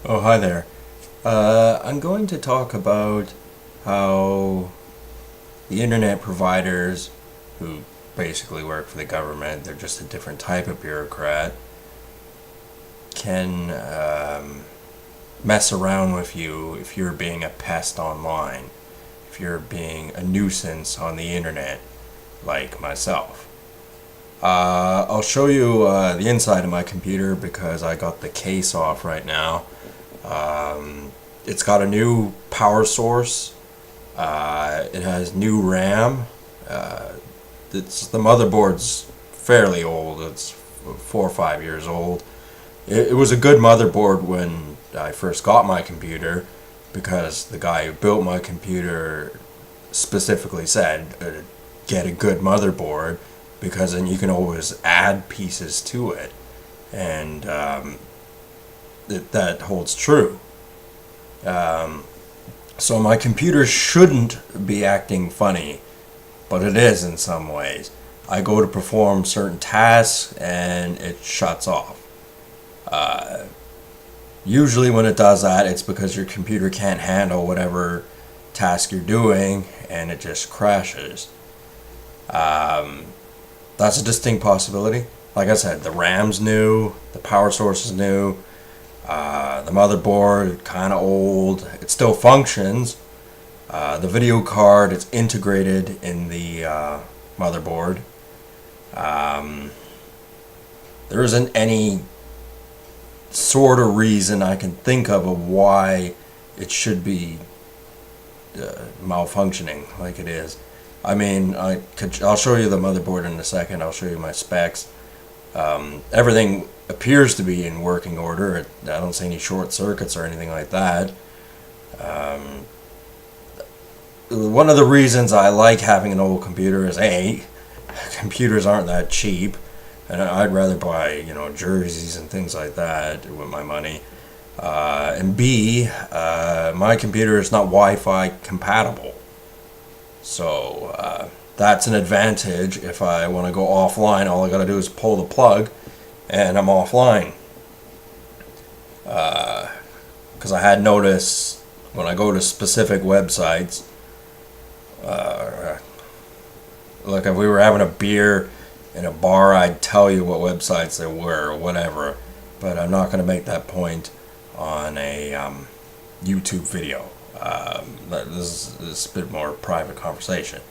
Oh, hi there. I'm going to talk about how the internet providers, who basically work for the government, they're just a different type of bureaucrat, can mess around with you if you're being a pest online, if you're being a nuisance on the internet, like myself. I'll show you the inside of my computer because I got the case off right now. It's got a new power source. It has new RAM. The motherboard's fairly old. It's 4 or 5 years old. It was a good motherboard when I first got my computer because the guy who built my computer specifically said, get a good motherboard because then you can always add pieces to it. And that holds true. So my computer shouldn't be acting funny, but it is in some ways. I go to perform certain tasks and it shuts off. Usually when it does that, it's because your computer can't handle whatever task you're doing and it just crashes. That's a distinct possibility. Like I said, the RAM's new, the power source is new, the motherboard kind of old. It still functions. The video card, it's integrated in the motherboard. There isn't any sort of reason I can think of why it should be malfunctioning like it is. I mean, I'll show you the motherboard in a second. I'll show you my specs. Everything appears to be in working order. I don't see any short circuits or anything like that. One of the reasons I like having an old computer is computers aren't that cheap, and I'd rather buy jerseys and things like that with my money. And B, my computer is not Wi-Fi compatible. So that's an advantage. If I want to go offline, all I gotta do is pull the plug and I'm offline. Because I had noticed when I go to specific websites, like if we were having a beer in a bar, I'd tell you what websites there were or whatever, but I'm not going to make that point on a YouTube video. This is a bit more private conversation.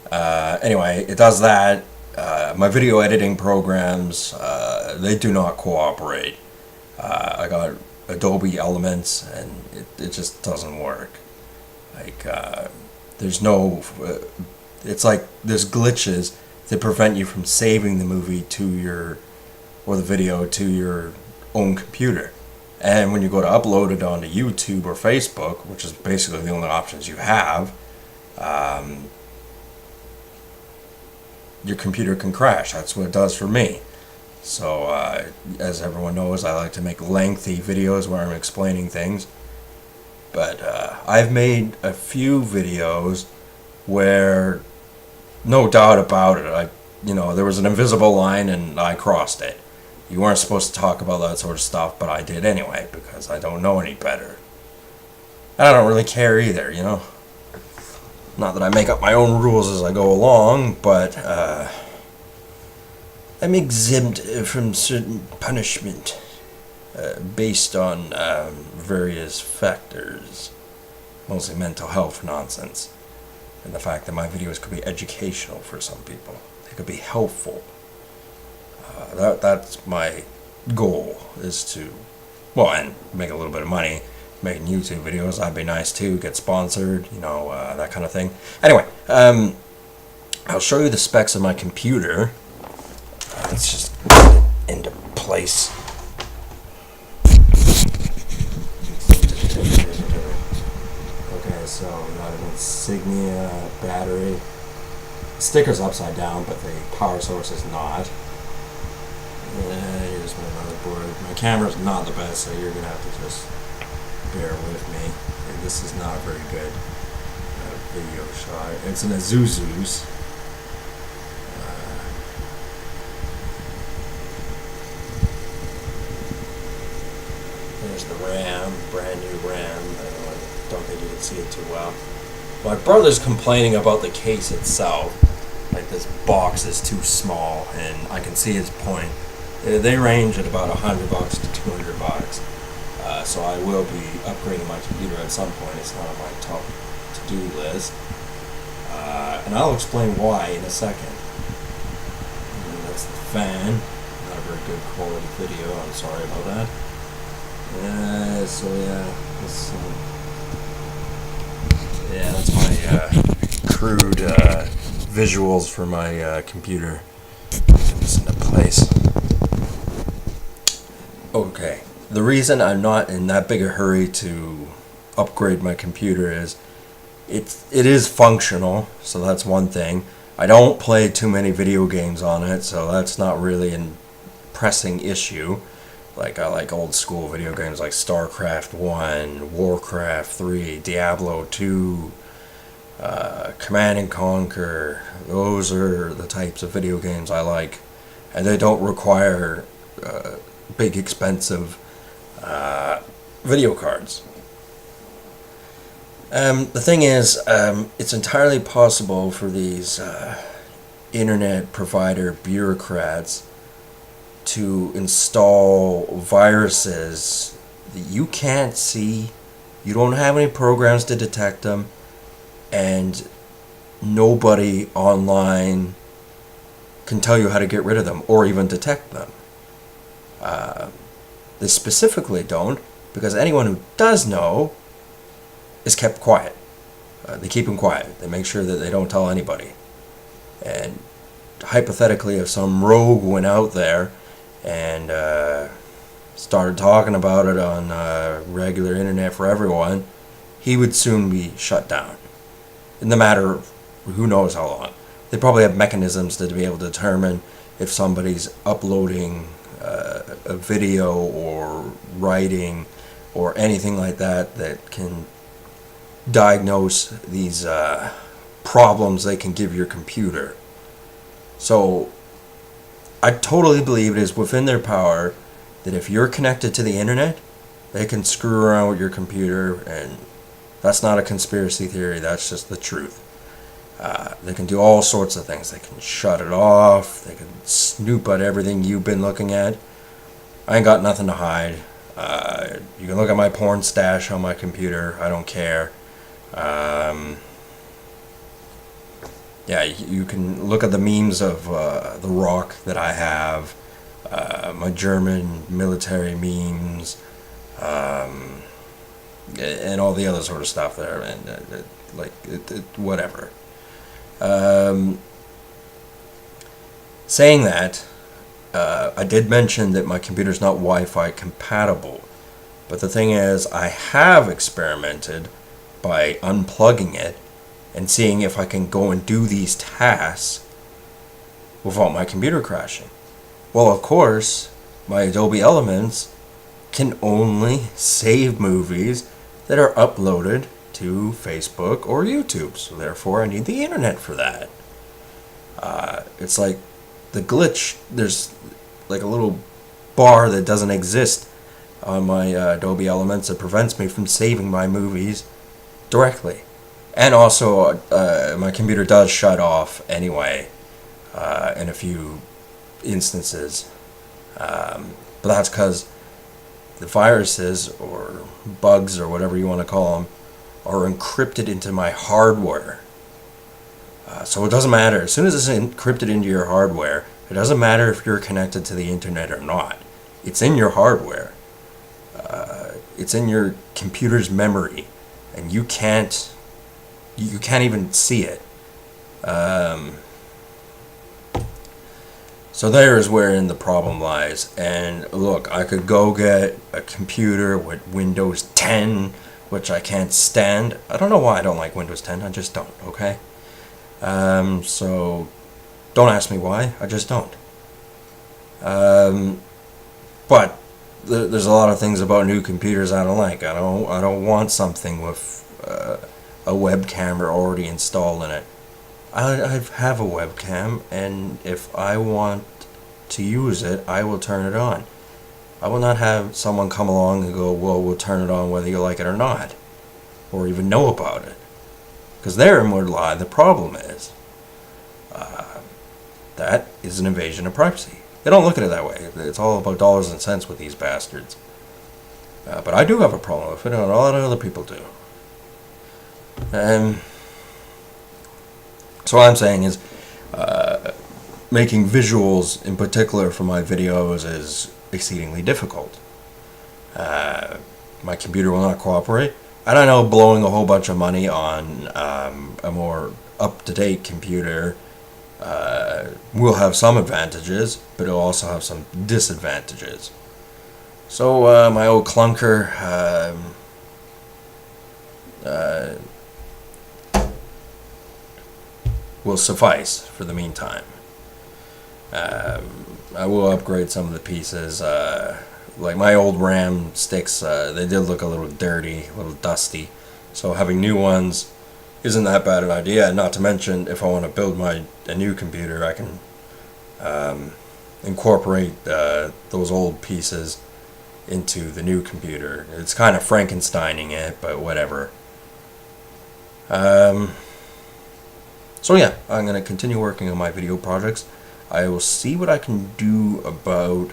Anyway, it does that. My video editing programs, they do not cooperate. I got Adobe Elements and it just doesn't work. Like, there's no, it's like there's glitches that prevent you from saving the movie or the video to your own computer. And when you go to upload it onto YouTube or Facebook, which is basically the only options you have, your computer can crash. That's what it does for me. So, as everyone knows, I like to make lengthy videos where I'm explaining things. But I've made a few videos where, no doubt about it, there was an invisible line and I crossed it. You weren't supposed to talk about that sort of stuff, but I did anyway because I don't know any better. And I don't really care either, Not that I make up my own rules as I go along, but I'm exempt from certain punishment based on various factors, mostly mental health nonsense, and the fact that my videos could be educational for some people. They could be helpful. That's my goal, is to, and make a little bit of money making YouTube videos. That'd be nice too, get sponsored, that kind of thing. Anyway, I'll show you the specs of my computer. Let's just get it into place. Okay, so we got an Insignia battery. The sticker's upside down, but the power source is not. Here's my motherboard. My camera's not the best, so you're gonna have to just bear with me. And this is not a very good video shot. It's an Azuzu's. There's the RAM, brand new RAM. I don't think you can see it too well. My brother's complaining about the case itself. Like, this box is too small, and I can see his point. They range at about $100 to $200. So I will be upgrading my computer at some point. It's not on my top to-do list. And I'll explain why in a second. And that's the fan. Not a very good quality video. I'm sorry about that. So yeah, that's my crude visuals for my computer. Get this into place. Okay. The reason I'm not in that big a hurry to upgrade my computer is it is functional, so that's one thing. I don't play too many video games on it, so that's not really a pressing issue. Like, I like old school video games like StarCraft 1, Warcraft 3, Diablo 2, Command and Conquer. Those are the types of video games I like, and they don't require big expensive video cards. The thing is, it's entirely possible for these internet provider bureaucrats to install viruses that you can't see, you don't have any programs to detect them, and nobody online can tell you how to get rid of them or even detect them. They specifically don't, because anyone who does know is kept quiet. They keep them quiet. They make sure that they don't tell anybody. And hypothetically, if some rogue went out there and started talking about it on regular internet for everyone, he would soon be shut down. In the matter of who knows how long. They probably have mechanisms to be able to determine if somebody's uploading a video or writing or anything like that that can diagnose these problems they can give your computer. So I totally believe it is within their power that if you're connected to the internet, they can screw around with your computer, and that's not a conspiracy theory, that's just the truth. They can do all sorts of things. They can shut it off. They can snoop at everything you've been looking at. I ain't got nothing to hide. You can look at my porn stash on my computer. I don't care. Yeah, you can look at the memes of The Rock that I have, my German military memes, and all the other sort of stuff there, and whatever. Saying that, I did mention that my computer's not Wi-Fi compatible, but the thing is, I have experimented by unplugging it and seeing if I can go and do these tasks without my computer crashing. Well, of course, my Adobe Elements can only save movies that are uploaded to Facebook or YouTube, so therefore I need the internet for that. It's like the glitch, there's like a little bar that doesn't exist on my Adobe Elements that prevents me from saving my movies directly. And also, my computer does shut off anyway in a few instances. But that's because the viruses or bugs or whatever you want to call them are encrypted into my hardware. So it doesn't matter. As soon as it's encrypted into your hardware, it doesn't matter if you're connected to the internet or not. It's in your hardware. It's in your computer's memory, and you can't even see it. So there is wherein the problem lies. And look, I could go get a computer with Windows 10, which I can't stand. I don't know why I don't like Windows 10. I just don't, okay? So don't ask me why. I just don't. But there's a lot of things about new computers I don't like. I don't want something with a webcam already installed in it. I have a webcam, and if I want to use it, I will turn it on. I will not have someone come along and go, well, we'll turn it on whether you like it or not, or even know about it. Because therein would lie the problem is. That is an invasion of privacy. They don't look at it that way. It's all about dollars and cents with these bastards. But I do have a problem with it, and a lot of other people do. So what I'm saying is, making visuals in particular for my videos is exceedingly difficult. My computer will not cooperate. And I know blowing a whole bunch of money on a more up-to-date computer will have some advantages, but it'll also have some disadvantages. So my old clunker will suffice for the meantime. I will upgrade some of the pieces. Like my old RAM sticks, they did look a little dirty, a little dusty. So having new ones isn't that bad an idea. And not to mention, if I want to build a new computer, I can incorporate those old pieces into the new computer. It's kind of Frankensteining it, but whatever. So yeah, I'm going to continue working on my video projects. I will see what I can do about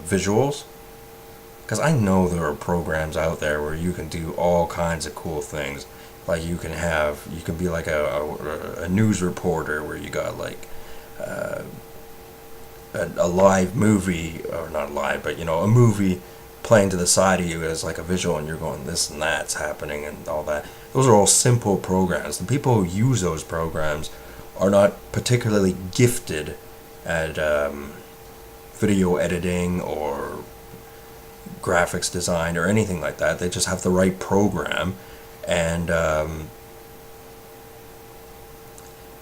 visuals, because I know there are programs out there where you can do all kinds of cool things. Like you can be like a news reporter where you got like a live movie, or not live, but a movie playing to the side of you as like a visual, and you're going, this and that's happening and all that. Those are all simple programs. The people who use those programs are not particularly gifted at video editing or graphics design or anything like that. They just have the right program, and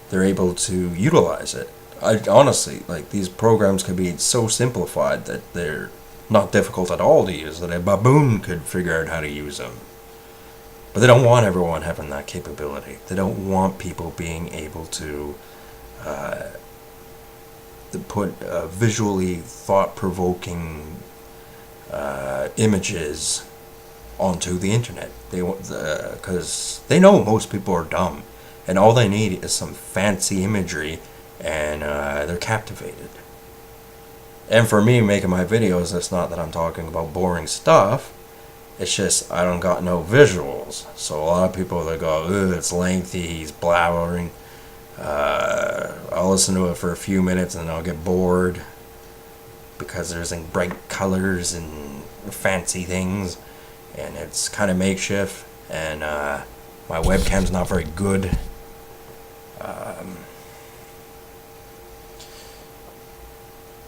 they're able to utilize it. I honestly, like, these programs can be so simplified that they're not difficult at all to use, that a baboon could figure out how to use them. But they don't want everyone having that capability. They don't want people being able to put visually thought-provoking images onto the internet. They because they know most people are dumb, and all they need is some fancy imagery, and they're captivated. And for me, making my videos, it's not that I'm talking about boring stuff. It's just I don't got no visuals. So a lot of people, they go, ugh, it's lengthy, he's blabbering. I'll listen to it for a few minutes and then I'll get bored because there's like bright colors and fancy things, and it's kind of makeshift, and my webcam's not very good.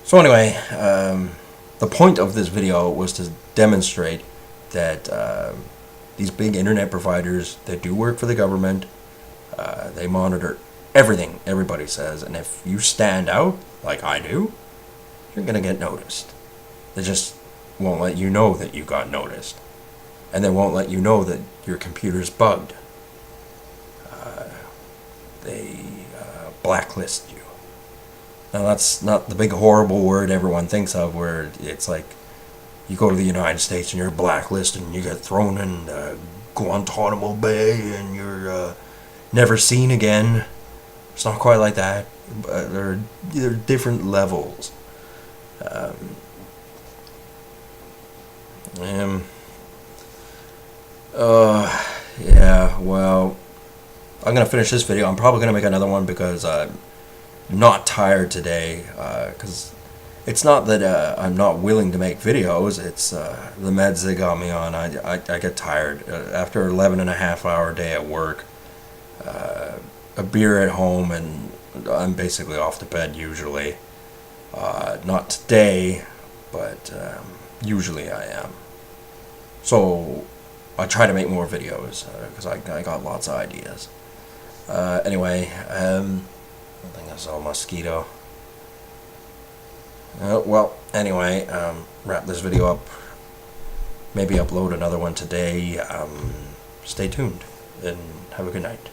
So anyway, the point of this video was to demonstrate that these big internet providers, they do work for the government. They monitor everything everybody says, and if you stand out like I do, you're gonna get noticed. They just won't let you know that you got noticed, and they won't let you know that your computer's bugged. They blacklist you. Now that's not the big horrible word everyone thinks of, where it's like you go to the United States and you're blacklisted and you get thrown in Guantanamo Bay and you're never seen again. It's not quite like that. There are different levels. Yeah, well, I'm going to finish this video. I'm probably going to make another one because I'm not tired today. Because it's not that I'm not willing to make videos. It's the meds they got me on. I get tired. After an 11.5-hour day at work, a beer at home, and I'm basically off to bed usually. Not today, but usually I am. So I try to make more videos because I got lots of ideas. Anyway, I think I saw a mosquito. Well, anyway, wrap this video up. Maybe upload another one today. Stay tuned and have a good night.